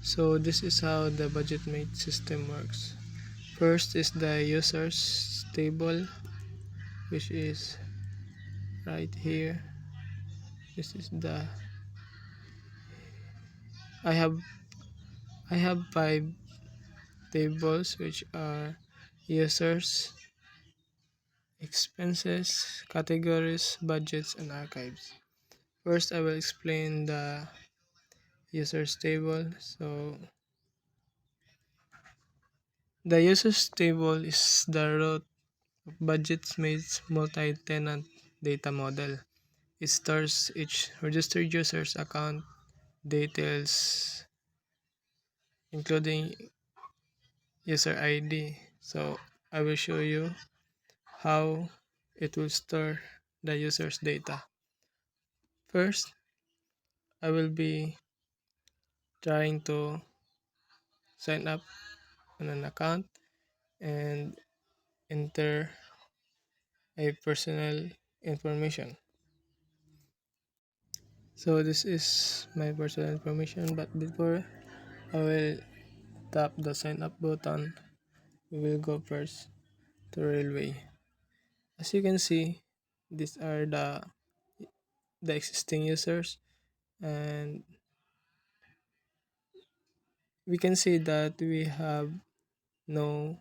So this is how the BudgetMate system works. First is the users table, which is right here. This is the I have I have five tables which are users, expenses, categories, budgets, and archives. First, I will explain the users table. So the users table is the root of BudgetMate's multi-tenant data model. It stores each registered user's account details, including user ID. So I will show you how it will store the user's data. First, I will be trying to sign up on an account and enter a personal information. So this is my personal information, but before I will tap the sign up button, we will go first to railway. As you can see, these are the existing users, and we can see that we have no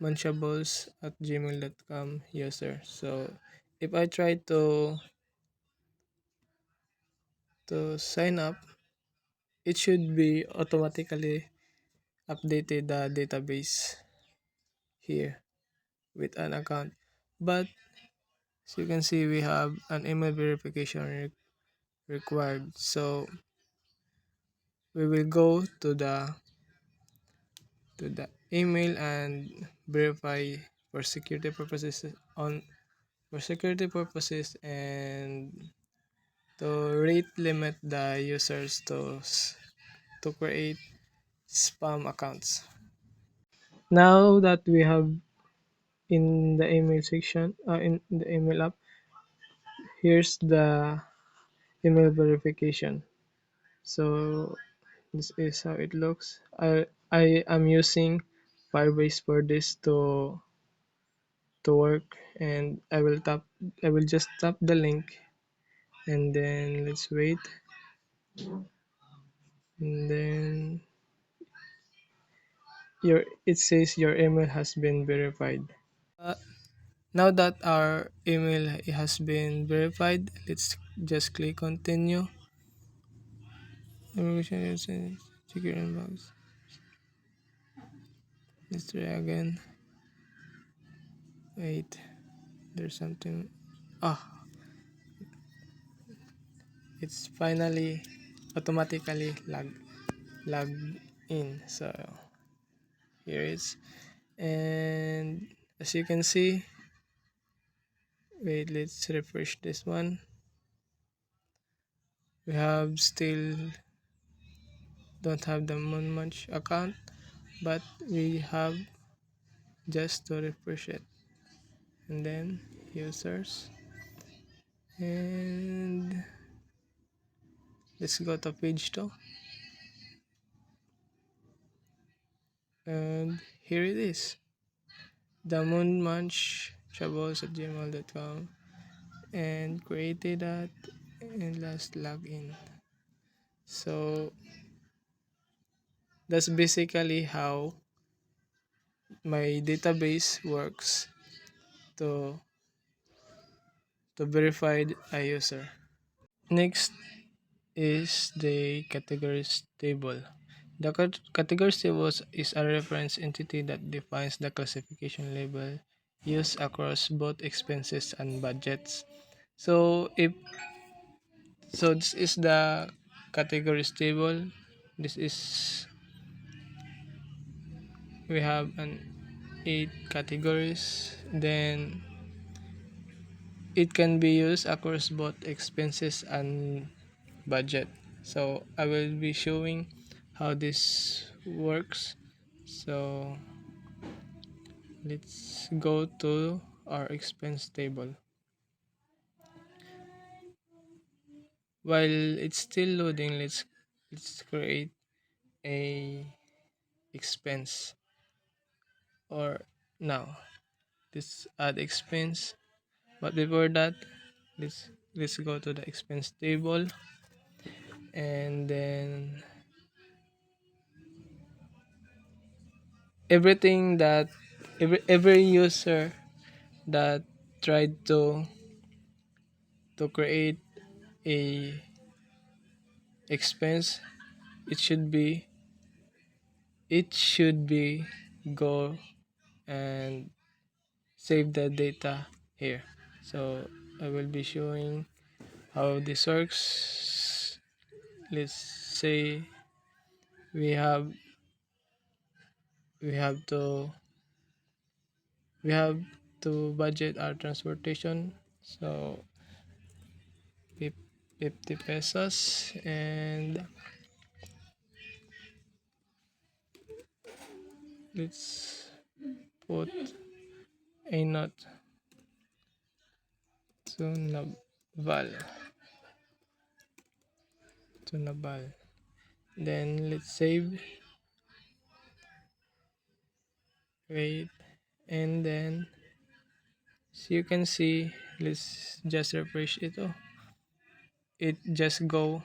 munchables at gmail.com user. So if I try to sign up, it should be automatically updated the database here with an account. But as you can see, we have an email verification required. So we will go to the email and verify for security purposes and to rate limit the users to create spam accounts. Now that we have in the email section, in the email app, here's the email verification. So this is how it looks. I am using Firebase for this to work, and I will just tap the link, and then let's wait, and then it says your email has been verified. Uh, Now that our email has been verified, let's just click continue. Information is check your inbox. Let's try again. Wait, there's something. Ah, it's finally automatically logged in. So here it is, and as you can see, wait, let's refresh this one. We have still don't have the Moonmunch account, but we have just to refresh it, and then users, and let's go to page 2, and here it is, the Moonmunch troubles at gmail.com, and created that, and last login. So that's basically how my database works to verify a user. Next is the categories table. The categories table is a reference entity that defines the classification label used across both expenses and budgets. So this is the categories table. This is we have an 8 categories. Then it can be used across both expenses and budget. So I will be showing how this works. So let's go to our expense table. While it's still loading, let's create a expense, or now let's add expense. But before that, let's go to the expense table, and then everything that every user that tried to create a expense, it should be it should be go and save the data here. So I will be showing how this works. Let's say we have we have to we have to budget our transportation. So 50 pesos, and let's put a note to Naval to Naval. Then let's save, wait, and then so you can see, let's just refresh it. Oh, it just go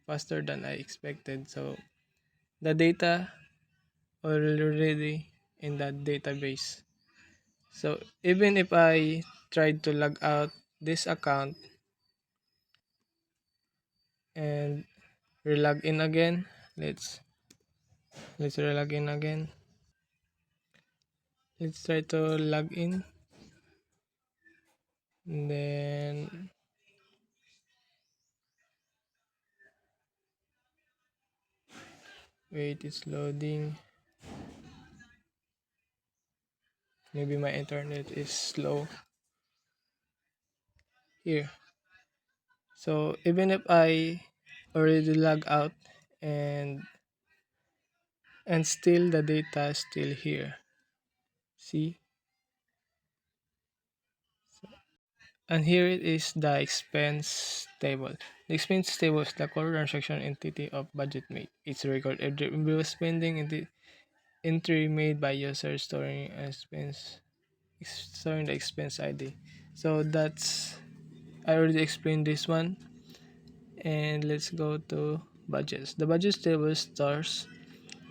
faster than I expected. So the data already in that database. So even if I tried to log out this account and relog in again, let's relog in again. Let's try to log in, and then wait, it's loading. Maybe my internet is slow here. So even if I already log out, and still the data is still here. See? And here it is, the expense table. The expense table is the core transaction entity of BudgetMate. It's a record every bill spending entry made by user storing the expense ID. So that's, I already explained this one. And let's go to budgets. The budgets table stores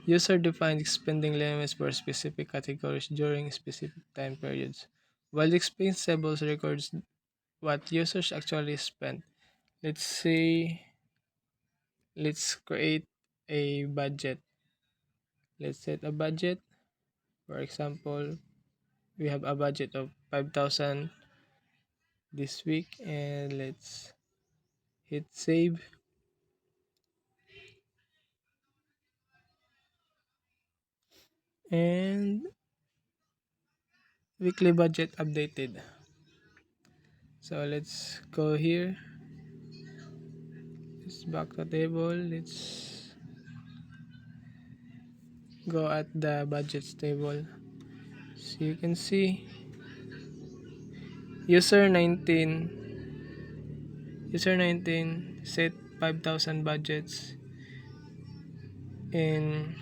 user-defined spending limits for specific categories during specific time periods, while the expense tables records what users actually spent. Let's say, let's create a budget. Let's set a budget. For example, we have a budget of 5,000 this week, and let's hit save. And weekly budget updated. So let's go here. Let's back the table. Let's go at the budgets table. So you can see user 19 user 19 set 5,000 budgets in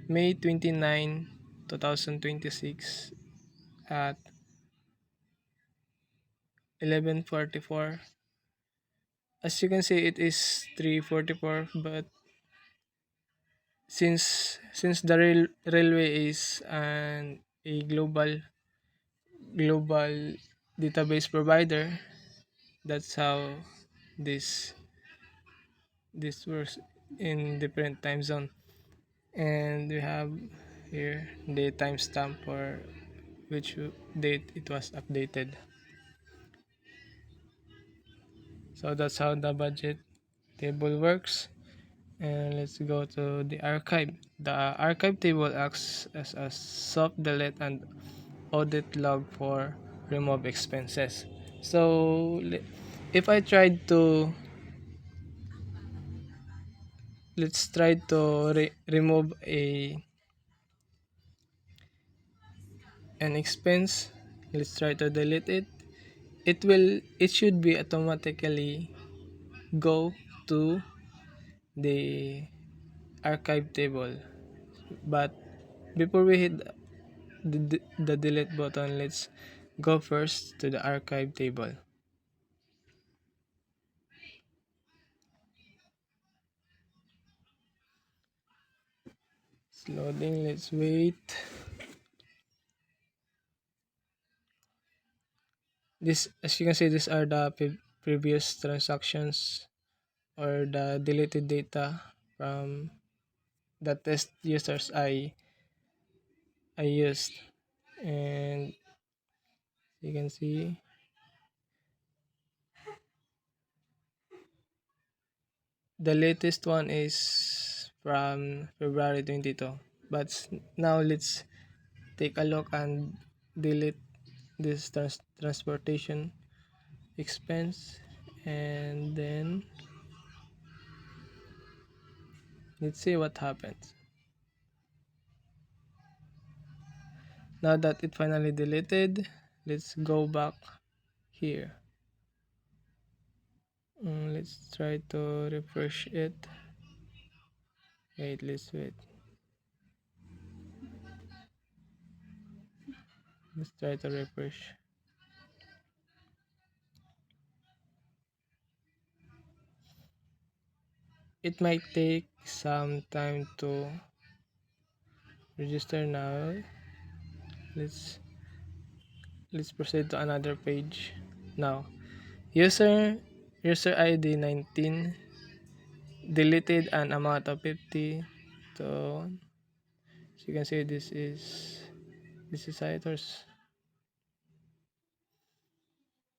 May 29, 2026 at 11:44. As you can see, it is 3:44, but since the railway is a global database provider, that's how this this works in different time zone. And we have here the timestamp for which date it was updated. So that's how the budget table works. And let's go to the archive. The archive table acts as a soft delete and audit log for remove expenses. So if I tried to, let's try to remove an expense. Let's try to delete it. It should be automatically go to the archive table. But before we hit the delete button, let's go first to the archive table. It's loading, let's wait. This, as you can see, these are the previous transactions or the deleted data from the test users I used. And you can see the latest one is from February 22. But now let's take a look and delete this transportation expense, and then let's see what happens. Now that it finally deleted, let's go back here. Let's try to refresh it. Let's wait. Let's try to refresh. It might take some time to register now. Let's let's proceed to another page. Now, user ID 19 deleted an amount of 50. So you can see this is Itors.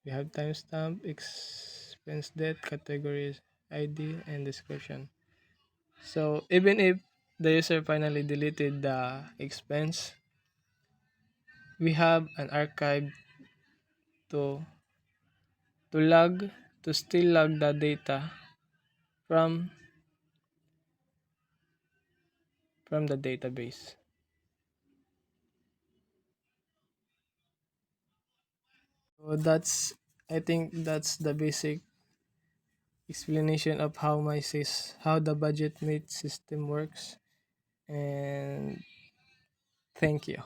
We have timestamp, expense date, categories, ID, and description. So even if the user finally deleted the expense, we have an archive to to log to still log the data from the database. So I think that's the basic explanation of how the budget mate system works, and thank you.